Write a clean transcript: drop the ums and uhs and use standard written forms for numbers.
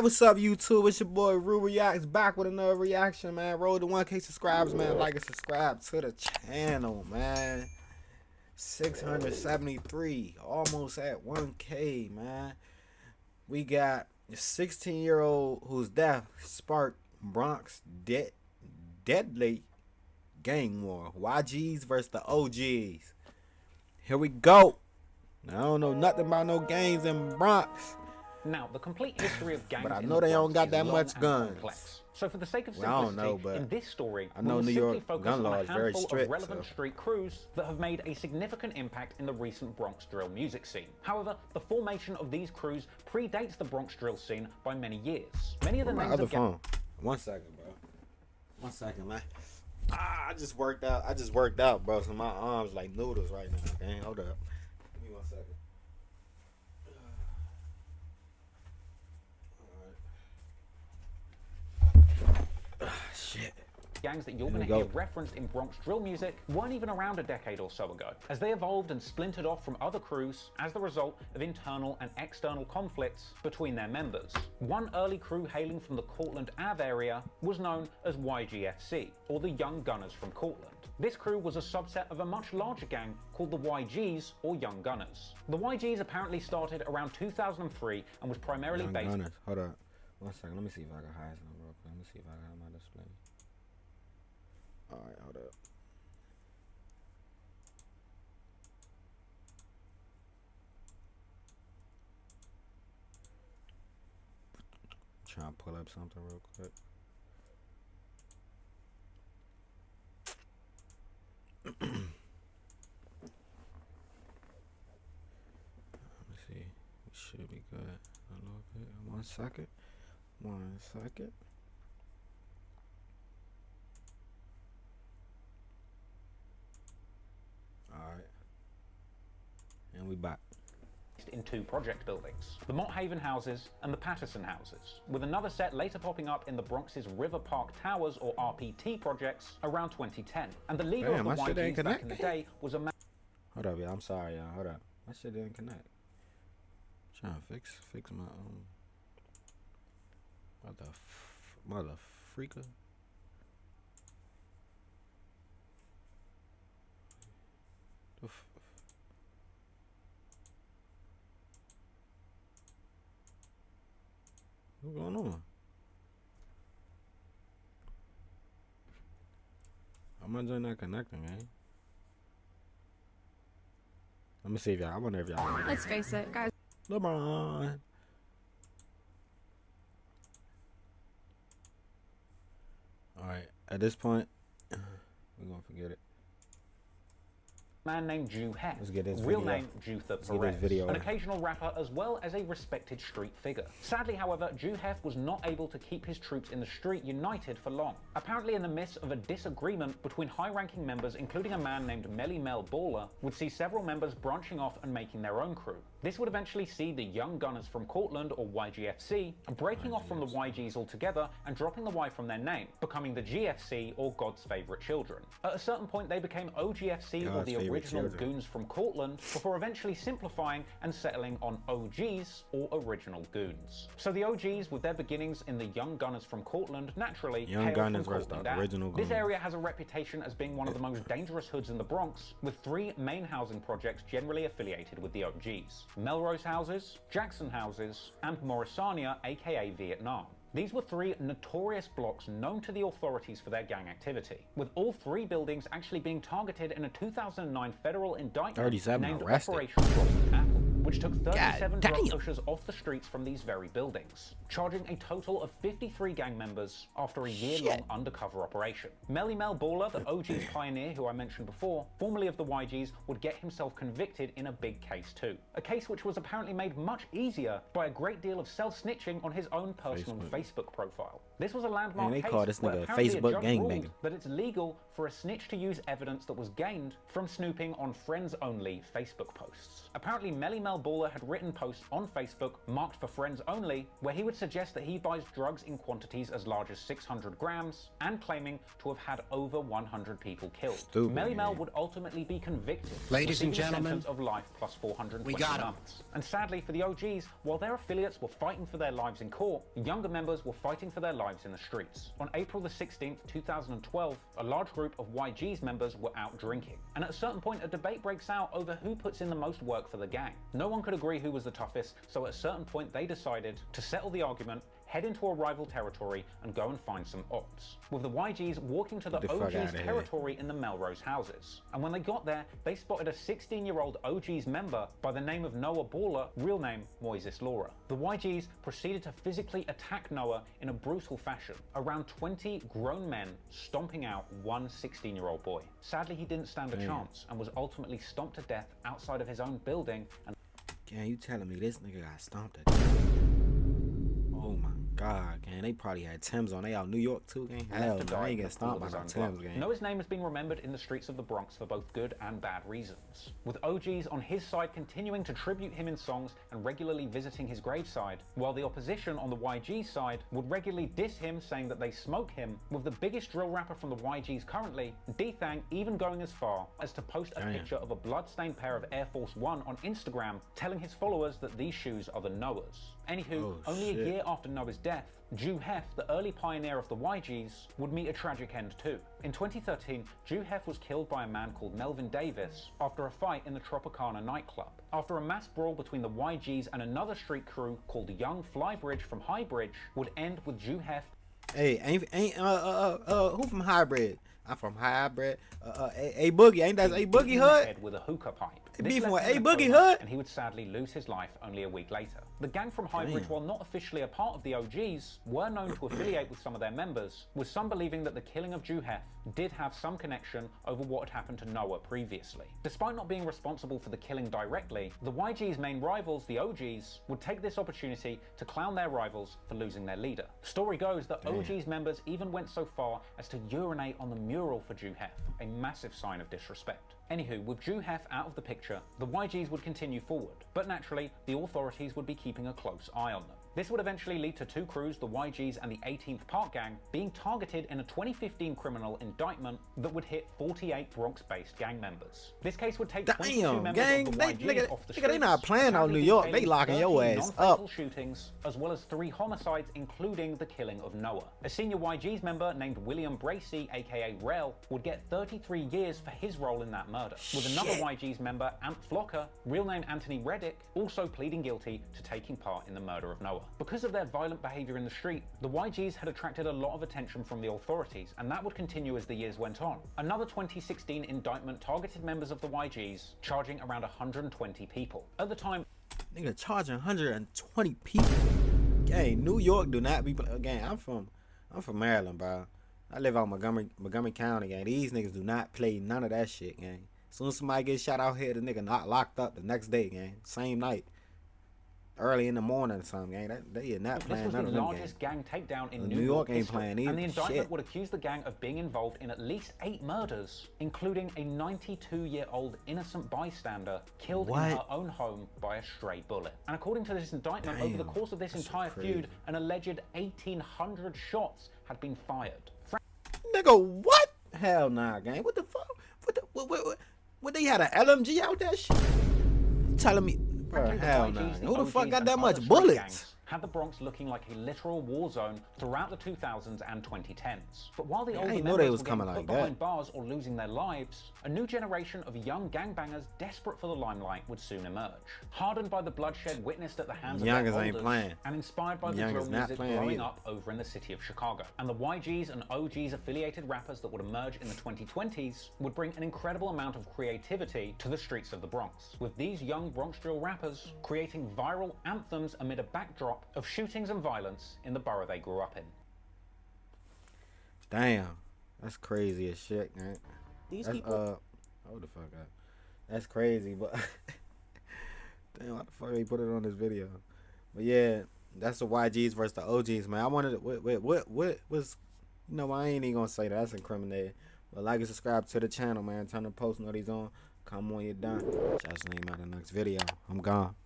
What's up, YouTube? It's your boy Ruureacts back with another reaction, man. Roll to 1K subscribers, man. Like and subscribe to the channel, man. 673, almost at 1K, man. We got a 16-year-old whose death sparked Bronx deadly gang war. YGs versus the OGs. Here we go. I don't know nothing about no gangs in Bronx. Now, the complete history of gangs but I in know the they don't Bronx got that is much long guns. and complex. So for the sake of Well, I simplicity, don't know, but in this story, I know we will New simply York focus gun on law a is very handful strict, of relevant street crews that have made a significant impact in the recent Bronx drill music scene. However, the formation of these crews predates the Bronx drill scene by many years. Many of the names of phone. 1 second, bro. 1 second, man. I just worked out, bro. So my arms like noodles right now. Okay, hold up. Give me 1 second. Shit. Gangs that you're going to hear referenced in Bronx drill music weren't even around a decade or so ago, as they evolved and splintered off from other crews as the result of internal and external conflicts between their members. One early crew hailing from the Cortland Ave area was known as YGFC, or the Young Gunners from Cortland. This crew was a subset of a much larger gang called the YGs, or Young Gunners. The YGs apparently started around 2003 and was primarily based... Gunners. Hold up. 1 second. Let me see if I can hide something real quick. Let me see if I can hide my display. Alright, hold up. Trying to pull up something real quick. Let me see. It should be good. A little bit. 1 second. 1 second. Alright. And we back. In two project buildings, the Mott Haven houses and the Patterson houses, with another set later popping up in the Bronx's River Park Towers, or RPT projects, around 2010. And the leader of the YGs back in the day was a man... Hold up, y'all. I'm sorry, y'all. Hold up. My shit didn't connect. I'm trying to fix my mother freaker. What's going on? I'm not connecting, man. Let me see if y'all. I wonder if y'all. Let's face it, guys. LeBron. All right. At this point, we're gonna forget it. Man named Jew Hef, Let's get his real video. name Jutha Perez, an occasional rapper as well as a respected street figure. Sadly, however, Jew Hef was not able to keep his troops in the street united for long. Apparently, in the midst of a disagreement between high-ranking members, including a man named Melly Mel Baller, would see several members branching off and making their own crew. This would eventually see the Young Gunners from Cortland, or YGFC, breaking off from the YGs altogether and dropping the Y from their name, becoming the GFC, or God's Favorite Children. At a certain point, they became OGFC, or the original Goons from Cortland, before eventually simplifying and settling on OGs, or Original Goons. So the OGs, with their beginnings in the Young Gunners from Cortland, naturally Young Gunners versus the Original Goons. This area has a reputation as being one of the most dangerous hoods in the Bronx, with 3 main housing projects generally affiliated with the OGs: Melrose Houses, Jackson Houses, and Morrisania, aka Vietnam. These were 3 notorious blocks known to the authorities for their gang activity, with all 3 buildings actually being targeted in a 2009 federal indictment named Operation Rotten Apple, which took 37 drug pushers off the streets from these very buildings, charging a total of 53 gang members after a year-long undercover operation. Melly Mel Baller, the OG's pioneer who I mentioned before, formerly of the YGs, would get himself convicted in a big case too. A case which was apparently made much easier by a great deal of self-snitching on his own personal Facebook profile. This was a landmark case where apparently a judge ruled that it's legal for a snitch to use evidence that was gained from snooping on friends-only Facebook posts. Apparently, Melly Mel Mel Baller had written posts on Facebook marked for friends only, where he would suggest that he buys drugs in quantities as large as 600 grams and claiming to have had over 100 people killed. Stupid, Melly Mel man. would ultimately be convicted, Ladies and receiving a gentlemen, sentence of life plus 420 we got him. months. And sadly for the OGs, while their affiliates were fighting for their lives in court, younger members were fighting for their lives in the streets. On April the 16th, 2012, a large group of YG's members were out drinking. And at a certain point, a debate breaks out over who puts in the most work for the gang. No one could agree who was the toughest, so at a certain point they decided to settle the argument, head into a rival territory and go and find some ops, with the YGs walking to the Get the fuck OG's outta here. territory in the Melrose houses. And when they got there, they spotted a 16-year-old OG's member by the name of Noah Baller, real name Moises Laura. The YGs proceeded to physically attack Noah in a brutal fashion, around 20 grown men stomping out one 16-year-old boy. Sadly, he didn't stand a chance and was ultimately stomped to death outside of his own building. And Gang, you telling me this nigga got stomped at? Oh my God, gang, they probably had Timbs on. They out New York too, gang. Hell left to no, die I ain't in getting the pool stomped of by his no own Timbs, blood. gang. Noah's name has been remembered in the streets of the Bronx for both good and bad reasons, with OGs on his side continuing to tribute him in songs and regularly visiting his graveside, while the opposition on the YG side would regularly diss him, saying that they smoke him, with the biggest drill rapper from the YGs currently, D-Thang, even going as far as to post a picture of a blood-stained pair of Air Force One on Instagram, telling his followers that these shoes are the Noah's. Anywho, only a year after Noah's death, Jew Hef, the early pioneer of the YGs, would meet a tragic end too. In 2013, Jew Hef was killed by a man called Melvin Davis after a fight in the Tropicana nightclub. After a mass brawl between the YGs and another street crew called Young Flybridge from Highbridge would end with Jew Hef. Hey, who from Hybrid? I'm from Hybrid. A Boogie, ain't that A Boogie in the Hood? head with a hookah pipe. They This beefing left with him A in a Boogie coma, Hood? and he would sadly lose his life only a week later. The gang from Highbridge, Damn. while not officially a part of the OGs, were known to affiliate with some of their members, with some believing that the killing of Jew Hef did have some connection over what had happened to Noah previously. Despite not being responsible for the killing directly, the YG's main rivals, the OGs, would take this opportunity to clown their rivals for losing their leader. Story goes that OG's members even went so far as to urinate on the mural for Jew Hef, a massive sign of disrespect. Anywho, with Jew Hef out of the picture, the YGs would continue forward, but naturally, the authorities would be keeping a close eye on them. This would eventually lead to two crews, the YGs and the 18th Park Gang, being targeted in a 2015 criminal indictment that would hit 48 Bronx-based gang members. This case would take 22 Damn, members gang, of the they YGs off the nigga, they not streets, playing out sadly New York. They detailing locking your 13 ass non-fatal up. shootings, as well as 3 homicides, including the killing of Noah. A senior YG's member named William Bracey, aka Rel, would get 33 years for his role in that murder, with another YG's member, Amp Flocker, real name Anthony Reddick, also pleading guilty to taking part in the murder of Noah. Because of their violent behavior in the street, the YGs had attracted a lot of attention from the authorities, and that would continue as the years went on. Another 2016 indictment targeted members of the YGs, charging around 120 people. At the time, Nigga charging 120 people. Gang, New York do not be. Gang, I'm from Maryland, bro. I live out Montgomery County, gang. These niggas do not play none of that shit, gang. Soon as somebody gets shot out here, the nigga not locked up the next day, gang. Same night. Early in the morning or something, gang. They are not this playing was none the of them largest games. gang takedown in New New York ain't history, playing either. and the indictment Shit. would accuse the gang of being involved in at least 8 murders, including a 92-year-old innocent bystander killed in her own home by a stray bullet. And according to this indictment, over the Damn, course of this that's so entire crazy. feud, an alleged 1,800 shots had been fired. Nigga, what? Hell nah, gang. What the fuck? What they had an LMG out that shit? You telling me? Bro, Frankly, the hell YGs, nah. the Who the fuck OGs, got and that other much street bullets? gangs had the Bronx looking like a literal war zone throughout the 2000s and 2010s. But while the I older ain't know members they was were coming getting like put that. behind bars or losing their lives, a new generation of young gangbangers desperate for the limelight would soon emerge. Hardened by the bloodshed witnessed at the hands of their Youngers ain't elders, playing. and inspired by the Youngers drill not music playing growing either. up over in the city of Chicago. And the YGs and OGs affiliated rappers that would emerge in the 2020s would bring an incredible amount of creativity to the streets of the Bronx, with these young Bronx drill rappers creating viral anthems amid a backdrop of shootings and violence in the borough they grew up in. Damn, that's crazy as shit, man. These That's, people. hold the fuck up. That's crazy, but damn, why the fuck they put it on this video? But yeah, that's the YGs versus the OGs, man. I wanted to, what was, you know, I ain't even gonna say that. That's incriminating. But like and subscribe to the channel, man. Turn the post notifications on. Come on, you're done. Just name out the next video. I'm gone.